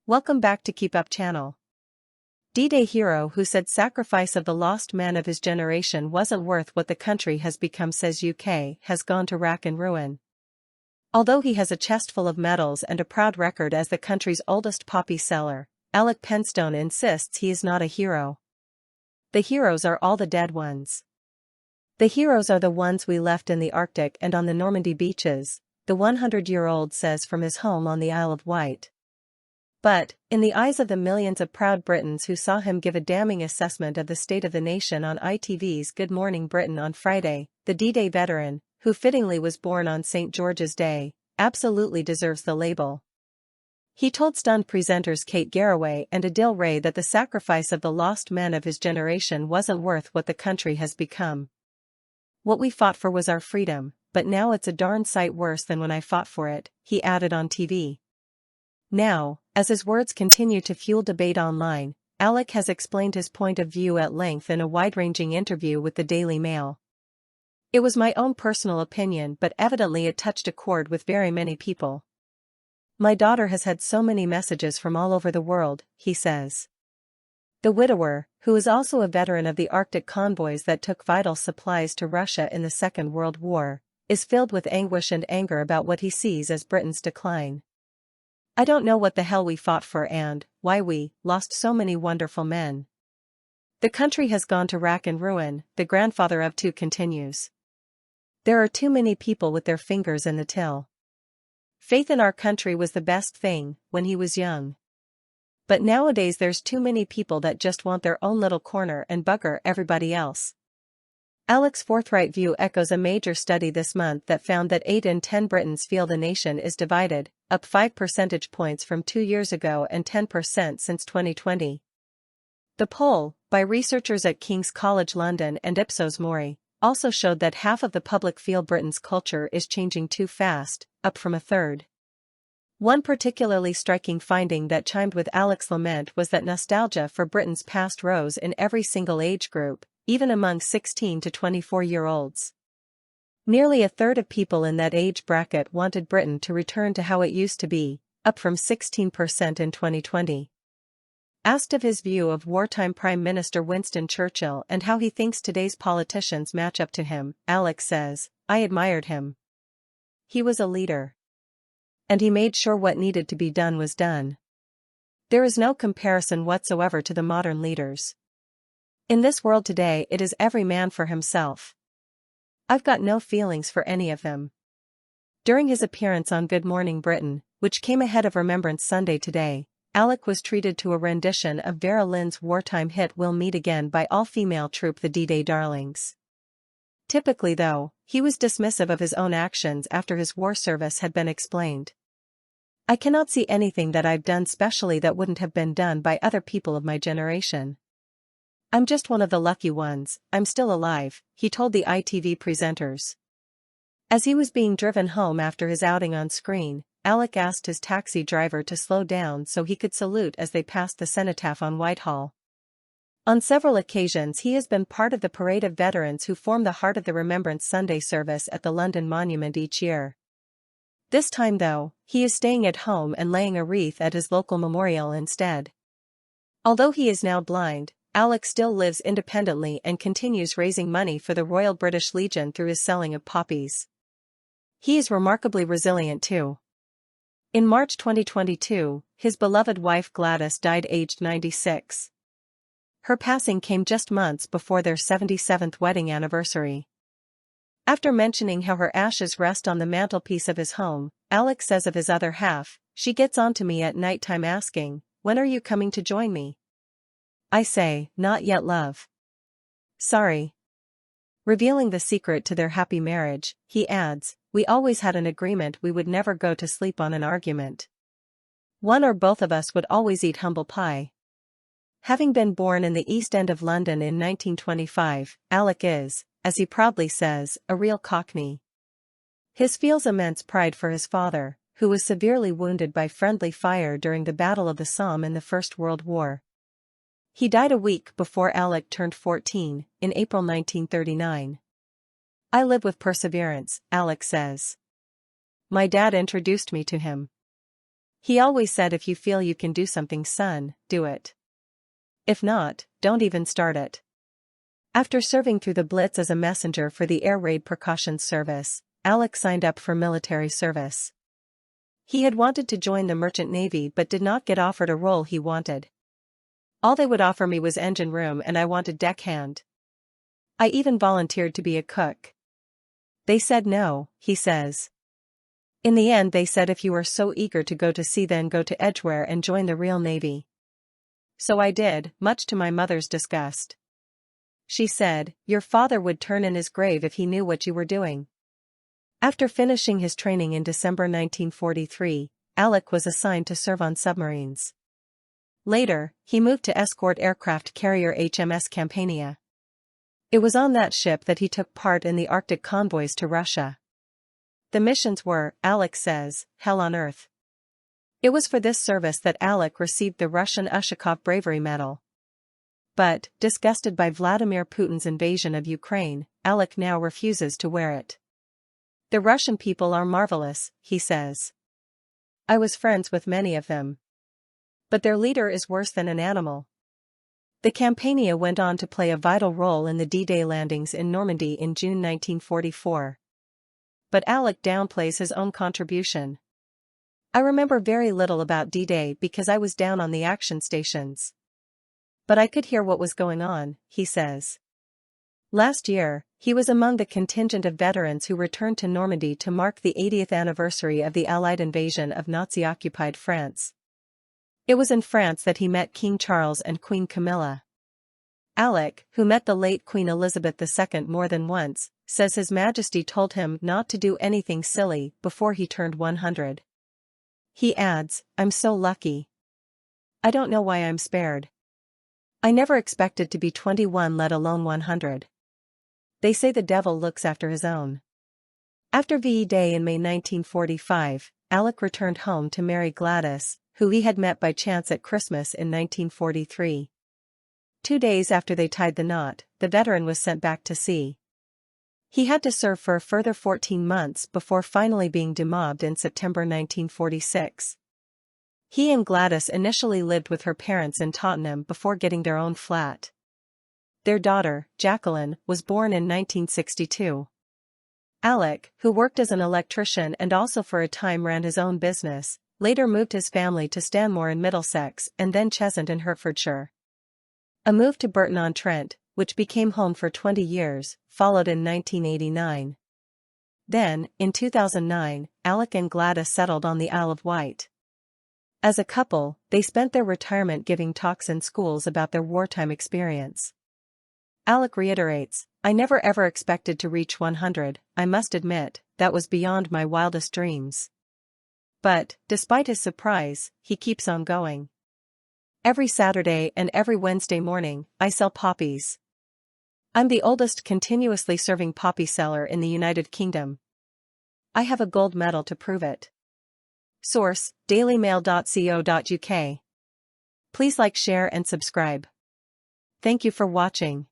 Welcome back to Keep Up channel. D-Day hero who said sacrifice of the lost man of his generation wasn't worth what the country has become says UK has gone to rack and ruin. Although he has a chest full of medals and a proud record as the country's oldest poppy seller, Alec Penstone insists he is not a hero. The heroes are all the dead ones. The heroes are the ones we left in the Arctic and on the Normandy beaches, the 100-year-old says from his home on the Isle of Wight. But, in the eyes of the millions of proud Britons who saw him give a damning assessment of the state of the nation on ITV's Good Morning Britain on Friday, the D-Day veteran, who fittingly was born on St. George's Day, absolutely deserves the label. He told stunned presenters Kate Garraway and Adil Ray that the sacrifice of the lost men of his generation wasn't worth what the country has become. What we fought for was our freedom, but now it's a darn sight worse than when I fought for it, he added on TV. Now, as his words continue to fuel debate online, Alec has explained his point of view at length in a wide-ranging interview with the Daily Mail. It was my own personal opinion, but evidently it touched a chord with very many people. My daughter has had so many messages from all over the world, he says. The widower, who is also a veteran of the Arctic convoys that took vital supplies to Russia in the Second World War, is filled with anguish and anger about what he sees as Britain's decline. I don't know what the hell we fought for and why we lost so many wonderful men. The country has gone to rack and ruin, the grandfather of two continues. There are too many people with their fingers in the till. Faith in our country was the best thing when he was young. But nowadays there's too many people that just want their own little corner and bugger everybody else. Alec's forthright view echoes a major study this month that found that 8 in 10 Britons feel the nation is divided, up 5 percentage points from 2 years ago and 10% since 2020. The poll, by researchers at King's College London and Ipsos Mori, also showed that half of the public feel Britain's culture is changing too fast, up from a third. One particularly striking finding that chimed with Alec's lament was that nostalgia for Britain's past rose in every single age group, even among 16 to 24-year-olds. Nearly a third of people in that age bracket wanted Britain to return to how it used to be, up from 16% in 2020. Asked of his view of wartime Prime Minister Winston Churchill and how he thinks today's politicians match up to him, Alec says, "I admired him. He was a leader. And he made sure what needed to be done was done. There is no comparison whatsoever to the modern leaders. In this world today it is every man for himself. I've got no feelings for any of them." During his appearance on Good Morning Britain, which came ahead of Remembrance Sunday today, Alec was treated to a rendition of Vera Lynn's wartime hit We'll Meet Again by all-female troupe the D-Day Darlings. Typically though, he was dismissive of his own actions after his war service had been explained. "I cannot see anything that I've done specially that wouldn't have been done by other people of my generation. I'm just one of the lucky ones, I'm still alive," he told the ITV presenters. As he was being driven home after his outing on screen, Alec asked his taxi driver to slow down so he could salute as they passed the cenotaph on Whitehall. On several occasions he has been part of the parade of veterans who form the heart of the Remembrance Sunday service at the London Monument each year. This time though, he is staying at home and laying a wreath at his local memorial instead. Although he is now blind, Alec still lives independently and continues raising money for the Royal British Legion through his selling of poppies. He is remarkably resilient too. In March 2022, his beloved wife Gladys died aged 96. Her passing came just months before their 77th wedding anniversary. After mentioning how her ashes rest on the mantelpiece of his home, Alec says of his other half, "She gets on to me at night time asking, 'When are you coming to join me?' I say, 'Not yet, love. Sorry.'" Revealing the secret to their happy marriage, he adds, "We always had an agreement we would never go to sleep on an argument. One or both of us would always eat humble pie." Having been born in the East End of London in 1925, Alec is, as he proudly says, a real Cockney. His feels immense pride for his father, who was severely wounded by friendly fire during the Battle of the Somme in the First World War. He died a week before Alec turned 14, in April 1939. "I live with perseverance," Alec says. "My dad introduced me to him. He always said if you feel you can do something, son, do it. If not, don't even start it. After serving through the Blitz as a messenger for the Air Raid Precautions Service, Alec signed up for military service. He had wanted to join the Merchant Navy but did not get offered a role he wanted. All they would offer me was engine room and I wanted deckhand. I even volunteered to be a cook. They said no, he says. In the end they said if you are so eager to go to sea then go to Edgware and join the real Navy. So I did, much to my mother's disgust. She said, your father would turn in his grave if he knew what you were doing. After finishing his training in December 1943, Alec was assigned to serve on submarines. Later, he moved to escort aircraft carrier HMS Campania. It was on that ship that he took part in the Arctic convoys to Russia. The missions were, Alec says, hell on earth. It was for this service that Alec received the Russian Ushakov Bravery Medal. But, disgusted by Vladimir Putin's invasion of Ukraine, Alec now refuses to wear it. The Russian people are marvelous, he says. I was friends with many of them. But their leader is worse than an animal. The Campania went on to play a vital role in the D-Day landings in Normandy in June 1944. But Alec downplays his own contribution. I remember very little about D-Day because I was down on the action stations. But I could hear what was going on, he says. Last year, he was among the contingent of veterans who returned to Normandy to mark the 80th anniversary of the Allied invasion of Nazi-occupied France. It was in France that he met King Charles and Queen Camilla. Alec, who met the late Queen Elizabeth II more than once, says His Majesty told him not to do anything silly before he turned 100. He adds, I'm so lucky. I don't know why I'm spared. I never expected to be 21 let alone 100. They say the devil looks after his own. After VE Day in May 1945, Alec returned home to marry Gladys, who he had met by chance at Christmas in 1943. 2 days after they tied the knot, the veteran was sent back to sea. He had to serve for a further 14 months before finally being demobbed in September 1946. He and Gladys initially lived with her parents in Tottenham before getting their own flat. Their daughter, Jacqueline, was born in 1962. Alec, who worked as an electrician and also for a time ran his own business, later moved his family to Stanmore in Middlesex and then Cheshunt in Hertfordshire. A move to Burton-on-Trent, which became home for 20 years, followed in 1989. Then, in 2009, Alec and Gladys settled on the Isle of Wight. As a couple, they spent their retirement giving talks in schools about their wartime experience. Alec reiterates, I never ever expected to reach 100, I must admit, that was beyond my wildest dreams. But, despite his surprise, he keeps on going. Every Saturday and every Wednesday morning, I sell poppies. I'm the oldest continuously serving poppy seller in the United Kingdom. I have a gold medal to prove it. Source, dailymail.co.uk. Please like, share and subscribe. Thank you for watching.